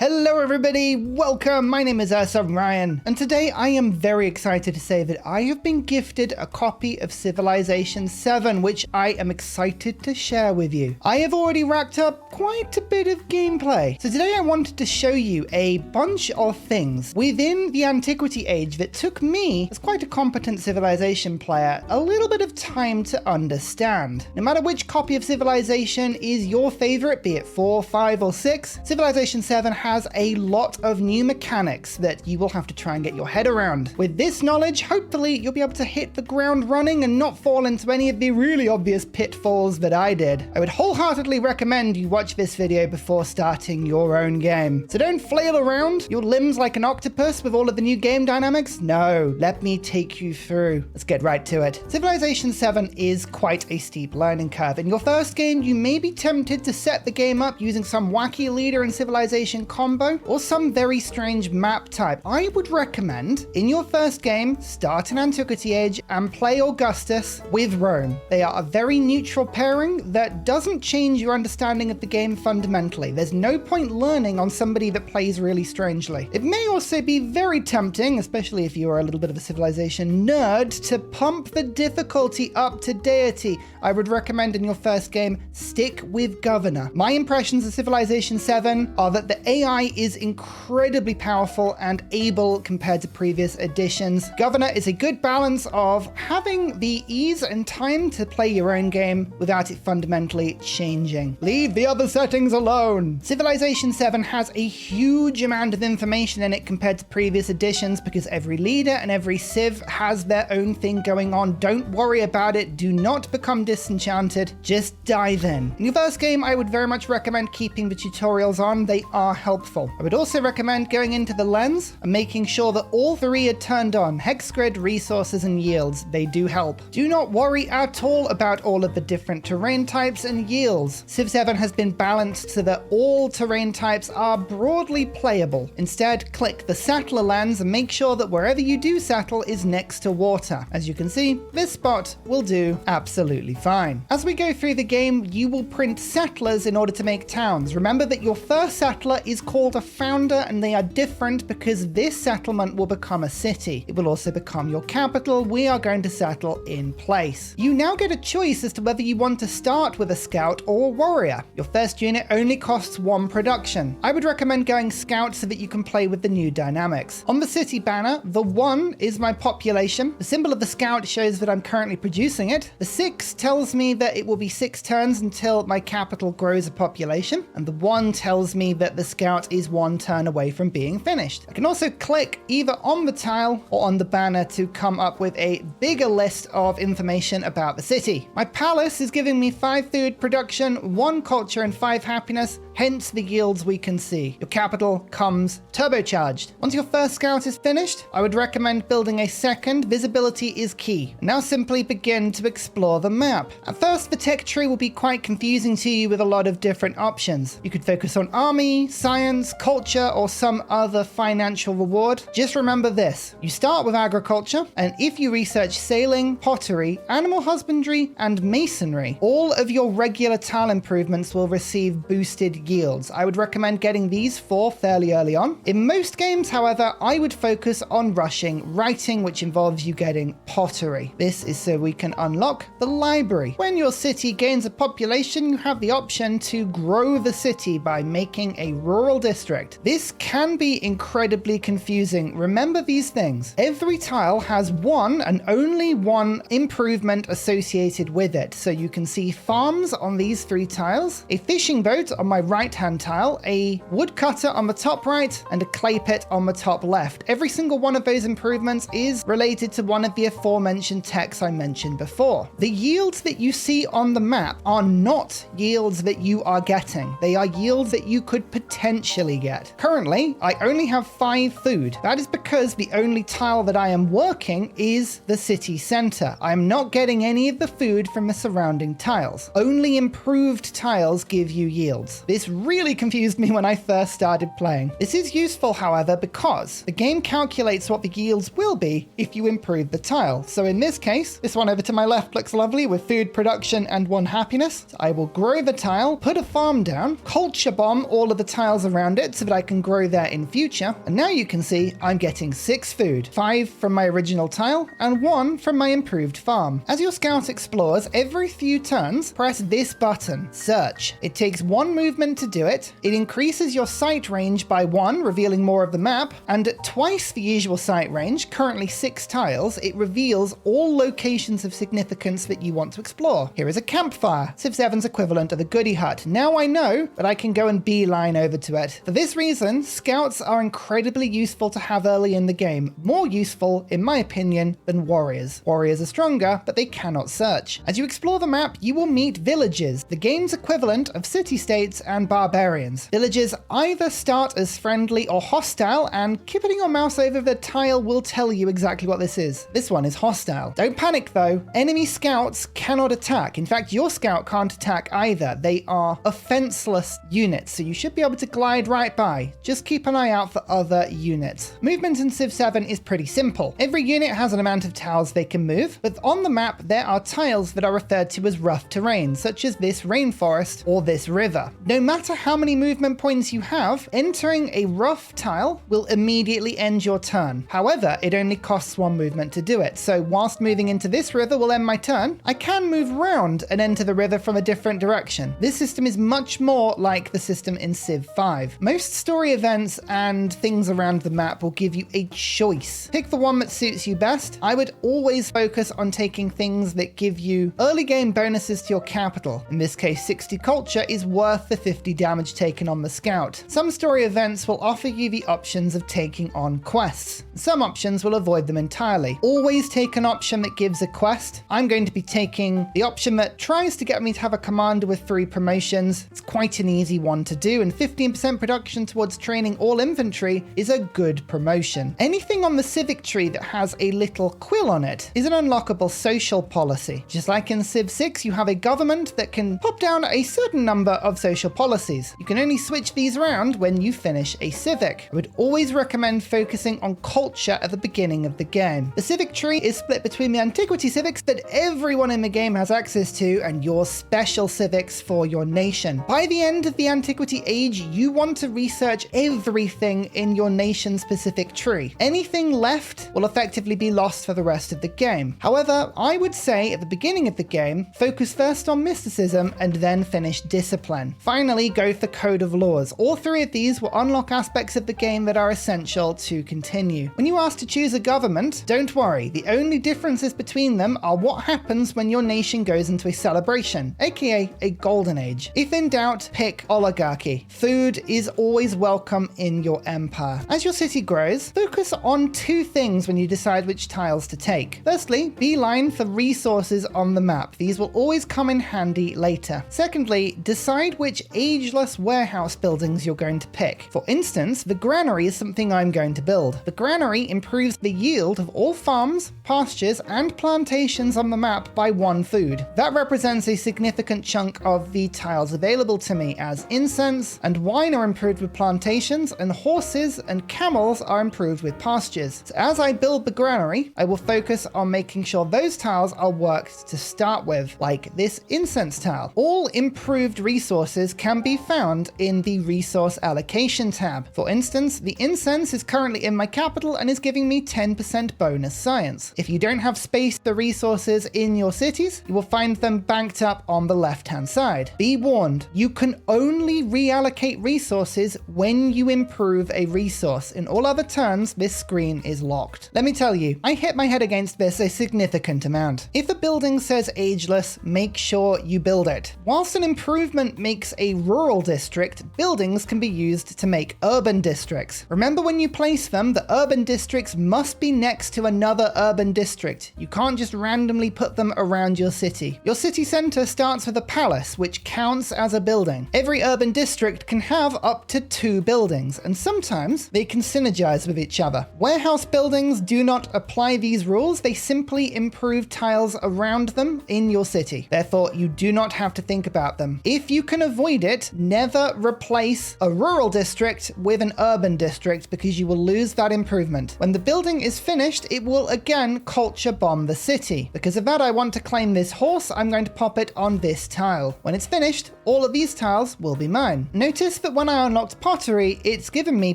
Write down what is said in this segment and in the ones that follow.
Hello everybody, welcome, my name is Ursa Ryan, and today I am very excited to say that I have been gifted a copy of Civilization VII, which I am excited to share with you. I have already racked up quite a bit of gameplay, so today I wanted to show you a bunch of things within the antiquity age that took me, as quite a competent Civilization player, a little bit of time to understand. No matter which copy of Civilization is your favorite, be it 4, 5 or 6, Civilization VII has a lot of new mechanics that you will have to try and get your head around. With this knowledge, hopefully you'll be able to hit the ground running and not fall into any of the really obvious pitfalls that I did. I would wholeheartedly recommend you watch this video before starting your own game. So don't flail around your limbs like an octopus with all of the new game dynamics. No, let me take you through. Let's get right to it. Civilization VII is quite a steep learning curve. In your first game, you may be tempted to set the game up using some wacky leader and civilization combo or some very strange map type. I would recommend in your first game, start in Antiquity Age and play Augustus with Rome. They are a very neutral pairing that doesn't change your understanding of the game fundamentally. There's no point learning on somebody that plays really strangely. It may also be very tempting, especially if you are a little bit of a civilization nerd, to pump the difficulty up to deity. I would recommend in your first game, stick with Governor. My impressions of Civilization VII are that the AI is incredibly powerful and able compared to previous editions. Governor is a good balance of having the ease and time to play your own game without it fundamentally changing. Leave the other settings alone. Civilization VII has a huge amount of information in it compared to previous editions because every leader and every civ has their own thing going on. Don't worry about it. Do not become disenchanted. Just dive in. In your first game, I would very much recommend keeping the tutorials on. They are helpful. I would also recommend going into the lens and making sure that all three are turned on: hex grid, resources, and yields. They do help. Do not worry at all about all of the different terrain types and yields. Civ VII has been balanced so that all terrain types are broadly playable. Instead, click the settler lens and make sure that wherever you do settle is next to water. As you can see, this spot will do absolutely fine. As we go through the game, you will print settlers in order to make towns. Remember that your first settler is called a founder, and they are different because this settlement will become a city. It will also become your capital. We are going to settle in place. You now get a choice as to whether you want to start with a scout or a warrior. Your first unit only costs 1 production. I would recommend going scout so that you can play with the new dynamics. On the city banner, the 1 is my population. The symbol of the scout shows that I'm currently producing it. The 6 tells me that it will be 6 turns until my capital grows a population, and the 1 tells me that the scout is 1 turn away from being finished. I can also click either on the tile or on the banner to come up with a bigger list of information about the city. My palace is giving me 5 food production, 1 culture, and 5 happiness, hence the yields we can see. Your capital comes turbocharged. Once your first scout is finished, I would recommend building a second. Visibility is key. Now simply begin to explore the map. At first, the tech tree will be quite confusing to you with a lot of different options. You could focus on army, science, culture, or some other financial reward. Just remember this: you start with agriculture, and if you research sailing, pottery, animal husbandry, and masonry, all of your regular tile improvements will receive boosted yields. I would recommend getting these 4 fairly early on. In most games, however, I would focus on rushing writing, which involves you getting pottery. This is so we can unlock the library. When your city gains a population, you have the option to grow the city by making a rural district. This can be incredibly confusing. Remember these things. Every tile has 1 and only 1 improvement associated with it. So you can see farms on these 3 tiles, a fishing boat on my right-hand tile, a woodcutter on the top right, and a clay pit on the top left. Every single one of those improvements is related to one of the aforementioned techs I mentioned before. The yields that you see on the map are not yields that you are getting. They are yields that you could potentially get. Currently, I only have 5 food. That is because the only tile that I am working is the city center. I am not getting any of the food from the surrounding tiles. Only improved tiles give you yields. This This really confused me when I first started playing. This is useful, however, because the game calculates what the yields will be if you improve the tile. So in this case, this one over to my left looks lovely with food production and 1 happiness. So I will grow the tile, put a farm down, culture bomb all of the tiles around it so that I can grow there in future. And now you can see I'm getting 6 food, 5 from my original tile and 1 from my improved farm. As your scout explores, every few turns, press this button, search. It takes 1 movement to do it. It increases your sight range by 1, revealing more of the map, and at twice the usual sight range, currently 6 tiles, it reveals all locations of significance that you want to explore. Here is a campfire, Civ VII's equivalent of a goodie hut. Now I know that I can go and beeline over to it. For this reason, scouts are incredibly useful to have early in the game, more useful, in my opinion, than warriors. Warriors are stronger, but they cannot search. As you explore the map, you will meet villages, the game's equivalent of city-states and barbarians. Villages either start as friendly or hostile, and keeping your mouse over the tile will tell you exactly what this is. This one is hostile. Don't panic though, enemy scouts cannot attack. In fact, your scout can't attack either. They are offenseless units, so you should be able to glide right by. Just keep an eye out for other units. Movement in Civ VII is pretty simple. Every unit has an amount of tiles they can move, but on the map there are tiles that are referred to as rough terrain, such as this rainforest or this river. No matter how many movement points you have, entering a rough tile will immediately end your turn. However, it only costs 1 movement to do it, so whilst moving into this river will end my turn, I can move round and enter the river from a different direction. This system is much more like the system in Civ V. Most story events and things around the map will give you a choice. Pick the one that suits you best. I would always focus on taking things that give you early game bonuses to your capital. In this case, 60 culture is worth the 50 damage taken on the scout. Some story events will offer you the options of taking on quests. Some options will avoid them entirely. Always take an option that gives a quest. I'm going to be taking the option that tries to get me to have a commander with 3 promotions. It's quite an easy one to do, and 15% production towards training all infantry is a good promotion. Anything on the civic tree that has a little quill on it is an unlockable social policy. Just like in Civ VI, you have a government that can pop down a certain number of social policies. You can only switch these around when you finish a civic. I would always recommend focusing on culture at the beginning of the game. The civic tree is split between the antiquity civics that everyone in the game has access to and your special civics for your nation. By the end of the antiquity age, you want to research everything in your nation's specific tree. Anything left will effectively be lost for the rest of the game. However, I would say at the beginning of the game, focus first on mysticism and then finish discipline. Finally, go for code of laws. All 3 of these will unlock aspects of the game that are essential to continue. When you ask to choose a government, don't worry. The only differences between them are what happens when your nation goes into a celebration, aka a golden age. If in doubt, pick oligarchy. Food is always welcome in your empire. As your city grows, focus on 2 things when you decide which tiles to take. Firstly, beeline for resources on the map. These will always come in handy later. Secondly, decide which ageless warehouse buildings you're going to pick. For instance, the Granary is something I'm going to build. The Granary improves the yield of all farms, pastures, and plantations on the map by 1 food. That represents a significant chunk of the tiles available to me, as incense and wine are improved with plantations, and horses and camels are improved with pastures. So as I build the Granary, I will focus on making sure those tiles are worked to start with, like this incense tile. All improved resources can be found in the resource allocation tab. For instance, the incense is currently in my capital and is giving me 10% bonus science. If you don't have space for resources in your cities, you will find them banked up on the left-hand side. Be warned, you can only reallocate resources when you improve a resource. In all other turns, this screen is locked. Let me tell you, I hit my head against this a significant amount. If a building says ageless, make sure you build it. Whilst an improvement makes a rural district, buildings can be used to make urban districts. Remember, when you place them, the urban districts must be next to another urban district. You can't just randomly put them around your city. Your city center starts with a palace, which counts as a building. Every urban district can have up to 2 buildings, and sometimes they can synergize with each other. Warehouse buildings do not apply these rules, they simply improve tiles around them in your city. Therefore, you do not have to think about them. If you can avoid it, never replace a rural district with an urban district because you will lose that improvement. When the building is finished, it will again culture bomb the city. Because of that, I want to claim this horse. I'm going to pop it on this tile. When it's finished, all of these tiles will be mine. Notice that when I unlocked pottery, it's given me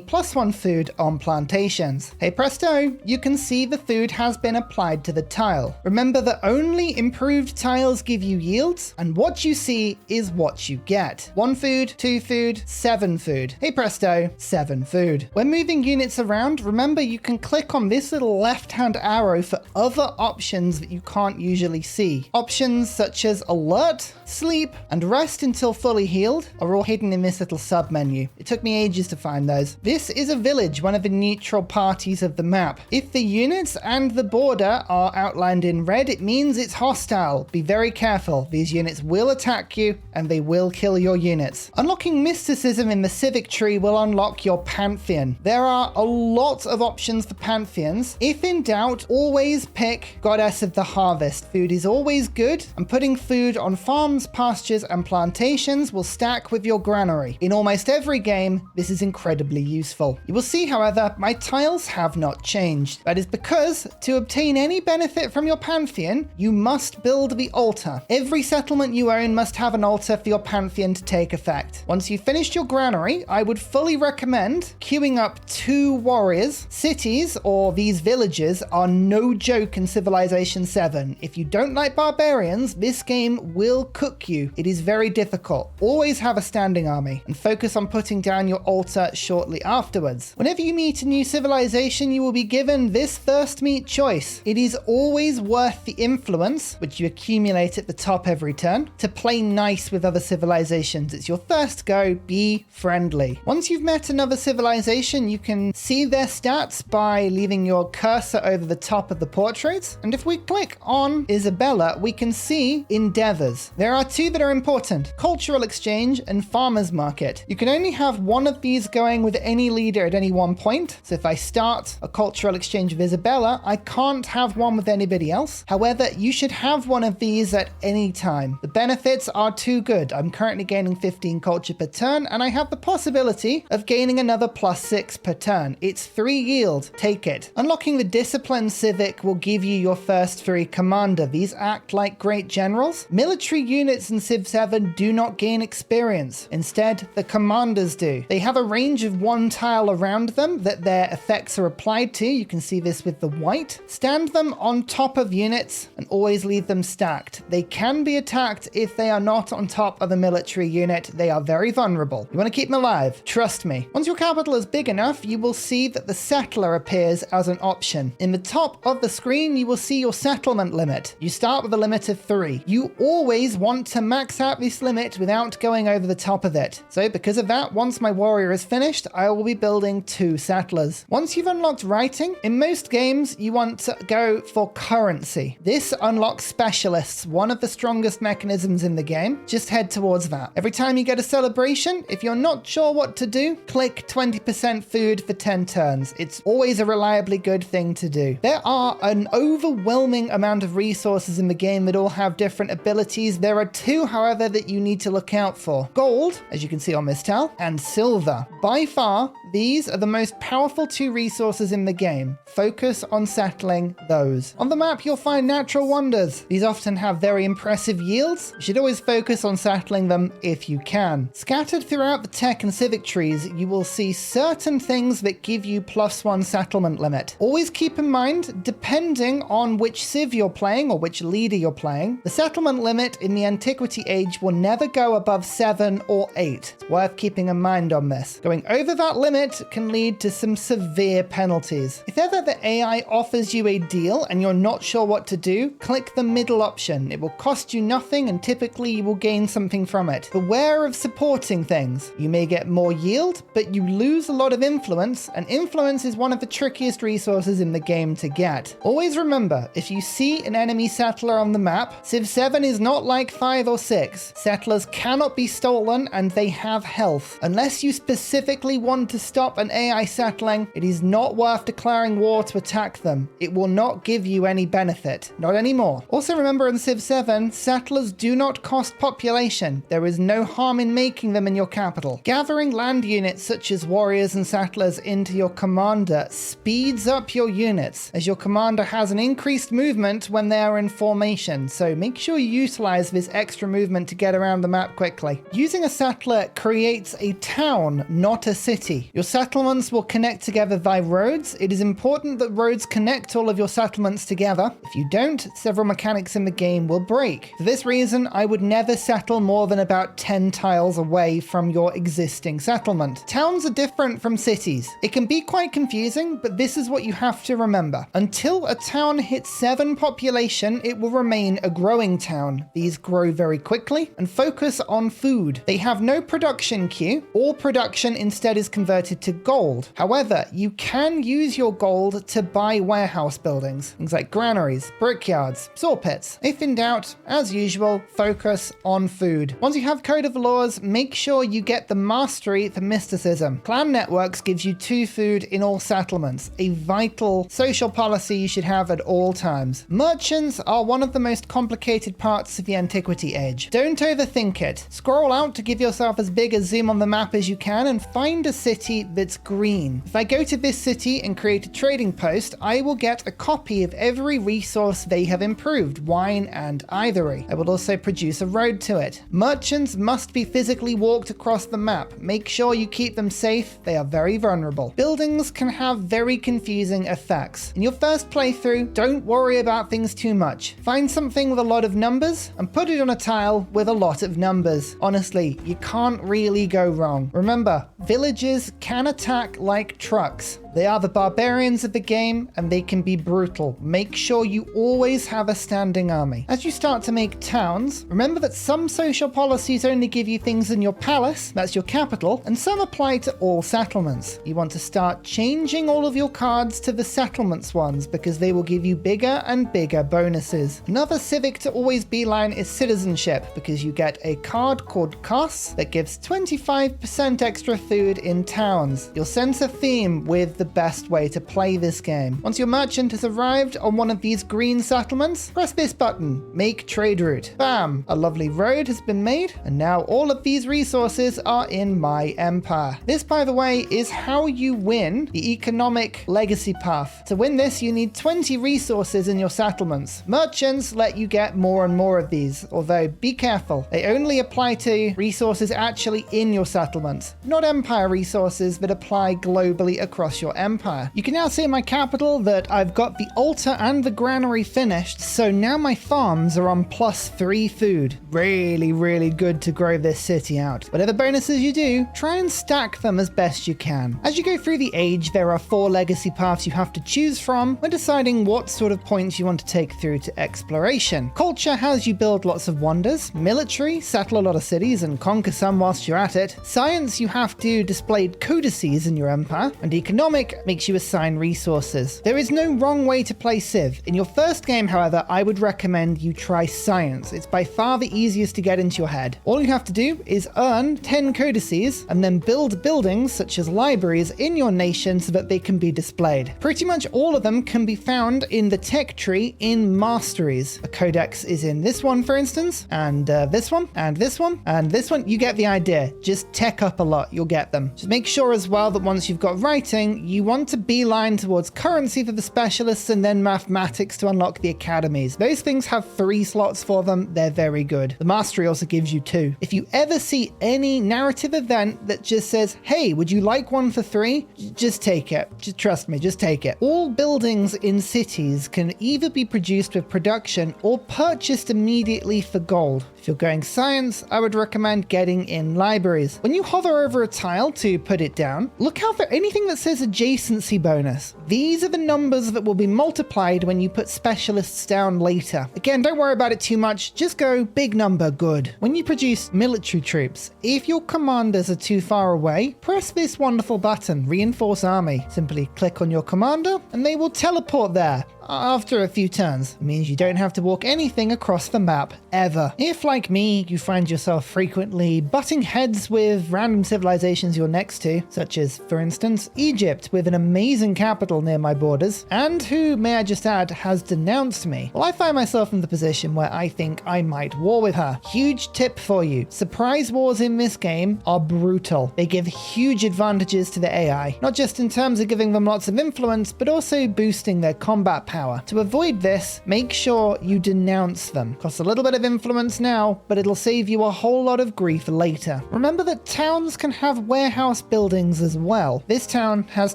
+1 food on plantations. Hey presto, you can see the food has been applied to the tile. Remember that only improved tiles give you yields, and what you see is what you get. 1 food, 2 food, 7 food. Hey presto, 7 food. When moving units around, remember you can click on this little left-hand arrow for other options that you can't usually see. Options such as alert, sleep, and rest until fully healed are all hidden in this little sub-menu. It took me ages to find those. This is a village, one of the neutral parties of the map. If the units and the border are outlined in red, it means it's hostile. Be very careful. These units will attack you and they will kill your units. Unlocking mysticism in the civic tree will unlock your pantheon. There are a lot of options for pantheons. If in doubt, always pick Goddess of the Harvest. Food is always good, and putting food on farms, pastures, and plantations will stack with your granary. In almost every game, this is incredibly useful. You will see, however, my tiles have not changed. That is because to obtain any benefit from your pantheon, you must build the altar. Every settlement you own must have an altar for your pantheon to take effect. Once you've finished your granary, I would fully recommend queuing up 2 warriors. Cities, or these villages, are no joke in Civilization VII. If you don't like barbarians, this game will cook you. It is very difficult. Always have a standing army and focus on putting down your altar shortly afterwards. Whenever you meet a new civilization, you will be given this first meet choice. It is always worth the influence, which you accumulate at the top every turn, to play nice with other civilizations. It's your first go. Be friendly. Once you've met another civilization, you can see their stats by leaving your cursor over the top of the portraits. And if we click on Isabella, we can see endeavors. There are 2 that are important: cultural exchange and farmers market. You can only have one of these going with any leader at any one point. So if I start a cultural exchange with Isabella, I can't have one with anybody else. However, you should have one of these at any time. The benefits are too good. I'm currently gaining 15 culture per turn, and I have the possibility of gaining another +6 per turn. It's 3 yield. Take it. Unlocking the discipline civic will give you your first 3 commander. These act like great generals. Military units in Civ VII do not gain experience. Instead, the commanders do. They have a range of 1 tile around them that their effects are applied to. You can see this with the white. Stand them on top of units and always leave them stacked. They can be attacked if they are not on top of a military unit. They are very vulnerable. You want to keep them alive. Trust me. Once your capital is big enough, you will see that the settler appears as an option. In the top of the screen, you will see your settlement limit. You start with a limit of 3. You always want to max out this limit without going over the top of it. So because of that, once my warrior is finished, I will be building 2 settlers. Once you've unlocked writing, in most games, you want to go for currency. This unlocks specialists, one of the strongest mechanisms in the game. Just head towards that. Every time you get a celebration, if you're not sure what to do, click 20% food for 10 turns. It's always a reliably good thing to do. There are an overwhelming amount of resources in the game that all have different abilities. There are 2, however, that you need to look out for. Gold, as you can see on this tile, and silver. By far, these are the most powerful 2 resources in the game. Focus on settling those. On the map, you'll find natural wonders. These often have very impressive yields. You should always focus on settling them if you can. Scattered throughout the tech and civic trees, you will see certain things that give you +1 settlement limit. Always keep in mind, depending on which civ you're playing or which leader you're playing, the settlement limit in the antiquity age will never go above 7 or 8. It's worth keeping in mind on this. Going over that limit can lead to some severe penalties. If ever the AI offers you a deal and you're not sure what to do, click the middle option. It will cost you nothing and typically you will gain something from it. Beware of supporting things. You may get more yield, but you lose a lot of influence, and influence is one of the trickiest resources in the game to get. Always remember, if you see an enemy settler on the map, Civ VII is not like 5 or 6. Settlers cannot be stolen and they have health. Unless you specifically want to stop an AI settling, it is not worth declaring war to attack them. It will not give you any benefit. Not anymore. Also remember in Civ VII, settlers do not cost population. There is no no harm in making them in your capital. Gathering land units such as warriors and settlers into your commander speeds up your units, as your commander has an increased movement when they are in formation, so make sure you utilize this extra movement to get around the map quickly. Using a settler creates a town, not a city. Your settlements will connect together via roads. It is important that roads connect all of your settlements together. If you don't, several mechanics in the game will break. For this reason, I would never settle more than about 10 tiles away from your existing settlement. Towns are different from cities. It can be quite confusing, but this is what you have to remember. Until a town hits 7 population, it will remain a growing town. These grow very quickly and focus on food. They have no production queue. All production instead is converted to gold. However, you can use your gold to buy warehouse buildings, things like granaries, brickyards, saw pits. If in doubt, as usual, focus on food. Once you have Code of Laws, make sure you get the mastery for mysticism. Clan networks gives you 2 food in all settlements, a vital social policy you should have at all times. Merchants are one of the most complicated parts of the antiquity age. Don't overthink it. Scroll out to give yourself as big a zoom on the map as you can and find a city that's green. If I go to this city and create a trading post, I will get a copy of every resource they have improved, wine and ivory. I will also produce a road to it. Merchants must be physically walked across the map. Make sure you keep them safe. They are very vulnerable. Buildings can have very confusing effects. In your first playthrough, don't worry about things too much. Find something with a lot of numbers and put it on a tile with a lot of numbers. Honestly, you can't really go wrong. Remember, villages can attack like trucks. They are the barbarians of the game and they can be brutal. Make sure you always have a standing army. As you start to make towns, remember that some social policies only give you things in your palace, that's your capital, and some apply to all settlements. You want to start changing all of your cards to the settlements ones because they will give you bigger and bigger bonuses. Another civic to always beeline is citizenship because you get a card called Costs that gives 25% extra food in towns. You'll sense a theme with the best way to play this game. Once your merchant has arrived on one of these green settlements, press this button, make trade route. Bam! A lovely road has been made, and now all of these resources are in my empire. This, by the way, is how you win the economic legacy path. To win this, you need 20 resources in your settlements. Merchants let you get more and more of these, although be careful. They only apply to resources actually in your settlements, not empire resources that apply globally across your empire. You can now see in my capital that I've got the altar and the granary finished, so now my farms are on +3 food. Really good to grow this city out. Whatever bonuses you do, try and stack them as best you can. As you go through the age, there are 4 legacy paths you have to choose from when deciding what sort of points you want to take through to exploration. Culture has you build lots of wonders. Military, settle a lot of cities and conquer some whilst you're at it. Science, you have to display codices in your empire. And economic makes you assign resources. There is no wrong way to play Civ. In your first game, however, I would recommend you try science. It's by far the easiest to get into your head. All you have to do is earn 10 codices and then build buildings such as libraries in your nation so that they can be displayed. Pretty much all of them can be found in the tech tree in masteries. A codex is in this one, for instance, and this one, and this one, and this one. You get the idea. Just tech up a lot, you'll get them. Just make sure as well that once you've got writing, you want to beeline towards currency for the specialists and then mathematics to unlock the academies. Those things have 3 slots for them. They're very good. The mastery also gives you 2. If you ever see any narrative event that just says, hey, would you like one for 3? Just take it. Just trust me, just take it. All buildings in cities can either be produced with production or purchased immediately for gold. If you're going science, I would recommend getting in libraries. When you hover over a tile to put it down, look out for anything that says adjacency bonus. These are the numbers that will be multiplied when you put specialists down later. Again, don't worry about it too much, just go big number, good. When you produce military troops, if your commanders are too far away, press this wonderful button, reinforce army. Simply click on your commander and they will teleport there. after a few turns. It means you don't have to walk anything across the map ever. If, like me, you find yourself frequently butting heads with random civilizations you're next to, such as, for instance, Egypt, with an amazing capital near my borders, and who, may I just add, has denounced me, well, I find myself in the position where I think I might war with her. Huge tip for you. Surprise wars in this game are brutal. They give huge advantages to the AI, not just in terms of giving them lots of influence, but also boosting their combat power. To avoid this, make sure you denounce them. Costs a little bit of influence now, but it'll save you a whole lot of grief later. Remember that towns can have warehouse buildings as well. This town has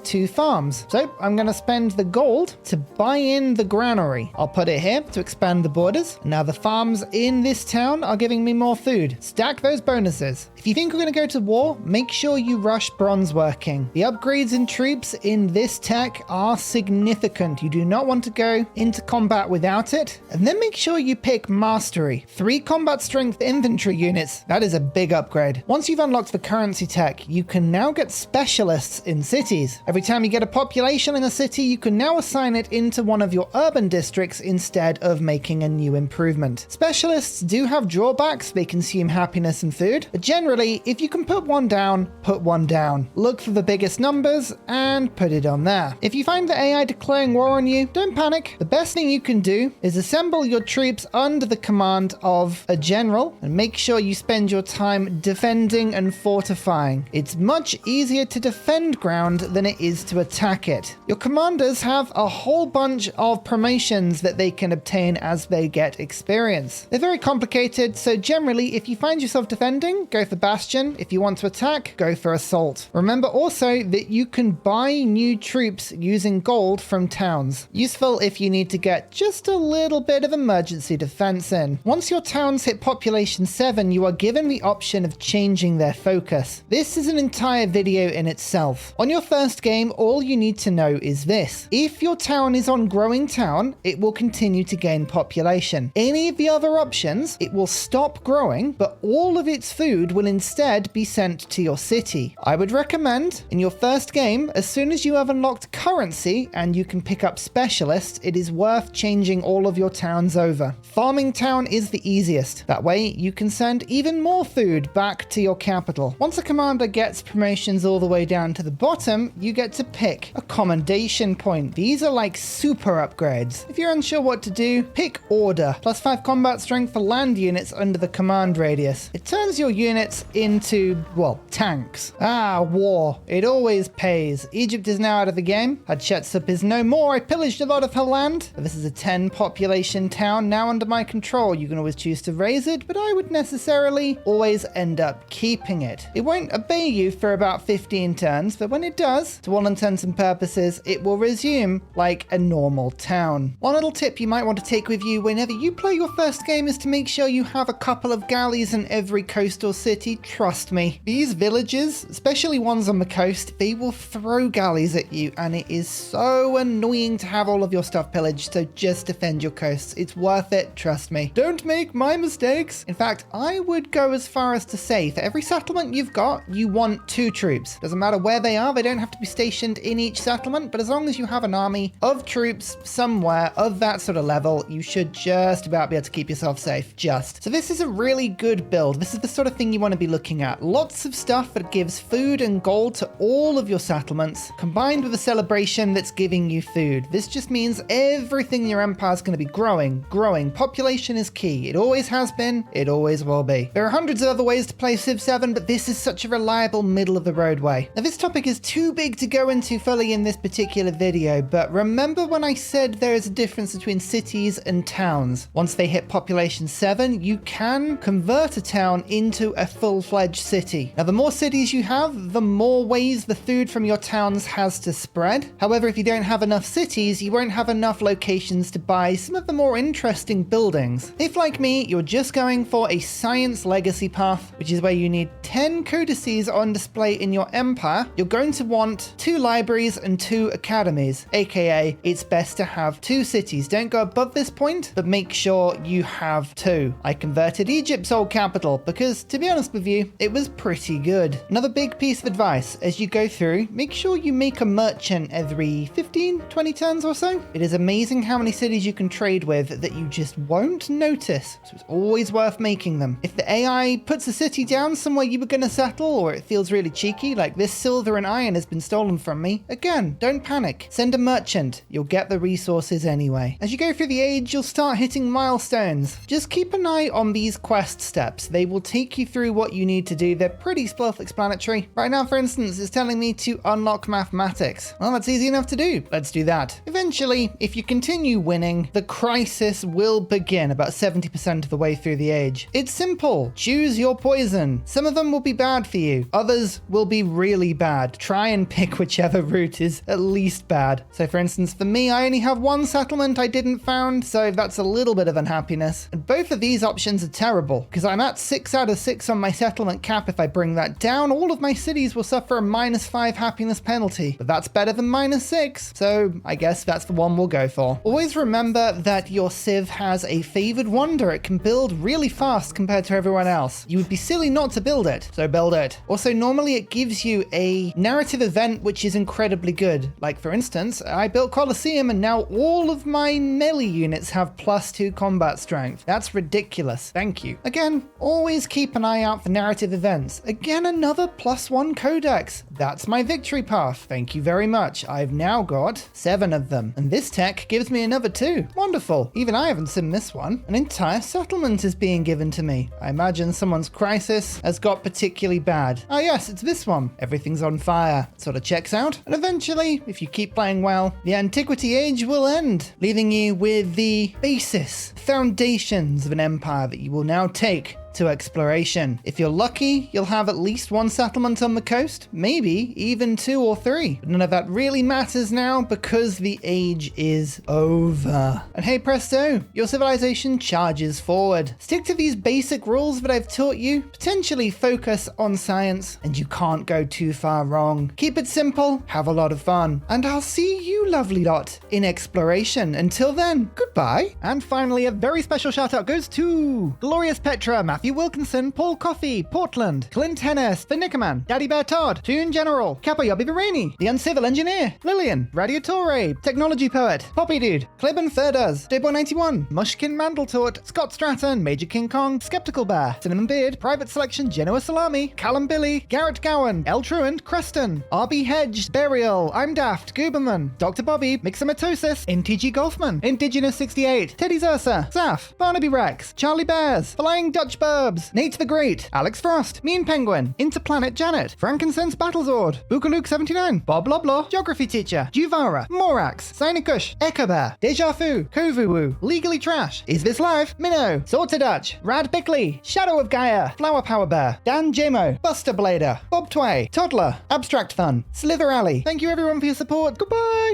2 farms, so I'm going to spend the gold to buy in the granary. I'll put it here to expand the borders. Now the farms in this town are giving me more food. Stack those bonuses. If you think we're going to go to war, make sure you rush bronze working. The upgrades in troops in this tech are significant. You do not want to go into combat without it. And then make sure you pick mastery. 3 combat strength infantry units. That is a big upgrade. Once you've unlocked the currency tech, you can now get specialists in cities. Every time you get a population in a city, you can now assign it into one of your urban districts instead of making a new improvement. Specialists do have drawbacks. They consume happiness and food, but generally, if you can put one down, put one down. Look for the biggest numbers and put it on there. If you find the AI declaring war on you, don't panic. The best thing you can do is assemble your troops under the command of a general and make sure you spend your time defending and fortifying. It's much easier to defend ground than it is to attack it. Your commanders have a whole bunch of promotions that they can obtain as they get experience. They're very complicated, so generally if you find yourself defending, go for bastion. If you want to attack, go for assault. Remember also that you can buy new troops using gold from towns. Useful if you need to get just a little bit of emergency defense in. Once your towns hit population 7, you are given the option of changing their focus. This is an entire video in itself. On your first game, all you need to know is this. If your town is on growing town, it will continue to gain population. Any of the other options, it will stop growing, but all of its food will instead be sent to your city. I would recommend in your first game, as soon as you have unlocked currency and you can pick up specialists, it is worth changing all of your towns over. Farming town is the easiest. That way you can send even more food back to your capital. Once a commander gets promotions all the way down to the bottom, you get to pick a commendation point. These are like super upgrades. If you're unsure what to do, pick order. +5 combat strength for land units under the command radius. It turns your units into, well, tanks. War. It always pays. Egypt is now out of the game. Hatshepsut is no more. I pillaged a lot of her land. This is a 10 population town now under my control. You can always choose to raise it, but I would necessarily always end up keeping it. It won't obey you for about 15 turns, but when it does, to all intents and purposes, it will resume like a normal town. One little tip you might want to take with you whenever you play your first game is to make sure you have a couple of galleys in every coastal city. Trust me. These villages, especially ones on the coast, they will throw galleys at you, and it is so annoying to have all of your stuff pillaged, so just defend your coasts. It's worth it, trust me. Don't make my mistakes. In fact, I would go as far as to say for every settlement you've got, you want 2 troops. Doesn't matter where they are, they don't have to be stationed in each settlement, but as long as you have an army of troops somewhere of that sort of level, you should just about be able to keep yourself safe. So this is a really good build. This is the sort of thing you want to be looking at. Lots of stuff that gives food and gold to all of your settlements, combined with a celebration that's giving you food. This just means everything in your empire is going to be growing. Population is key. It always has been. It always will be. There are hundreds of other ways to play Civ 7, but this is such a reliable middle of the road way. Now this topic is too big to go into fully in this particular video, but remember when I said there is a difference between cities and towns? Once they hit population 7, you can convert a town into a full-fledged city. Now the more cities you have, the more ways the food from your towns has to spread. However, if you don't have enough cities, you won't have enough locations to buy some of the more interesting buildings. If, like me, you're just going for a science legacy path, which is where you need 10 codices on display in your empire, you're going to want 2 libraries and 2 academies, aka it's best to have 2 cities. Don't go above this point, but make sure you have 2. I converted Egypt's old capital because, to be honest with you, it was pretty good. Another big piece of advice as you go through, make sure you make a merchant every 15, 20 turns or so. you, it is amazing how many cities you can trade with that you just won't notice. So it's always worth making them. If the AI puts a city down somewhere you were going to settle, or it feels really cheeky, like this silver and iron has been stolen from me, again, don't panic. Send a merchant. You'll get the resources anyway. As you go through the age, you'll start hitting milestones. Just keep an eye on these quest steps. They will take you through what you need to do. They're pretty self-explanatory. Right now, for instance, it's telling me to unlock mathematics. Well, that's easy enough to do. Let's do that. Eventually, if you continue winning, the crisis will begin about 70% of the way through the age. It's simple. Choose your poison. Some of them will be bad for you. Others will be really bad. Try and pick whichever route is at least bad. So for instance, for me, I only have one settlement I didn't found, so that's a little bit of unhappiness. And both of these options are terrible, because I'm at 6 out of 6 on my settlement cap. If I bring that down, all of my cities will suffer a -5 happiness penalty. But that's better than -6, so I guess that's the one we'll go for. Always remember that your civ has a favored wonder. It can build really fast compared to everyone else. You would be silly not to build it, so build it. Also, normally it gives you a narrative event which is incredibly good. Like for instance, I built Colosseum and now all of my melee units have +2 combat strength. That's ridiculous. Thank you. Again, always keep an eye out for narrative events. Again, another +1 codex. That's my victory path. Thank you very much. I've now got 7 of them. And this tech gives me another 2. Wonderful. Even I haven't seen this one. An entire settlement is being given to me. I imagine someone's crisis has got particularly bad. Oh yes, it's this one. Everything's on fire. Sort of checks out. And eventually, if you keep playing well, the antiquity age will end, leaving you with the basis, foundations of an empire that you will now take to exploration. If you're lucky, you'll have at least 1 settlement on the coast, maybe even 2 or 3. But none of that really matters now because the age is over. And hey presto, your civilization charges forward. Stick to these basic rules that I've taught you, potentially focus on science, and you can't go too far wrong. Keep it simple, have a lot of fun, and I'll see you lovely lot in exploration. Until then, goodbye. And finally, a very special shout out goes to Glorious Petra, Matthew Wilkinson, Paul Coffey, Portland, Clint Hennis, The Nickerman, Daddy Bear Todd, Toon General, Capo Yobby Barini, The Uncivil Engineer, Lillian, Radiatore, Technology Poet, Poppy Dude, Clibben Ferders, Dayboy91, Mushkin Mandletort, Scott Stratton, Major King Kong, Skeptical Bear, Cinnamon Beard, Private Selection, Genoa Salami, Callum Billy, Garrett Gowan, El Truant, Creston, RB Hedge, Burial, I'm Daft, Gooberman, Dr. Bobby, Mixomatosis, NTG Golfman, Indigenous 68, Teddy's Ursa, Zaf, Barnaby Rex, Charlie Bears, Flying Dutch Burbs, Nate the Great, Alex Frost, Mean Penguin, Interplanet Janet, Frankincense Battlezord, Bookaluk 79, Bob Loblaw, Geography Teacher, Juvara, Morax, Sinikush, Echo Bear, Deja Fu, Kovuwu, Legally Trash, Is This Live, Minnow, Sorta Dutch, Rad Bickley, Shadow of Gaia, Flower Power Bear, Dan Jamo, Buster Blader, Bob Tway, Toddler, Abstract Fun, Slither Alley. Thank you everyone for your support. Goodbye!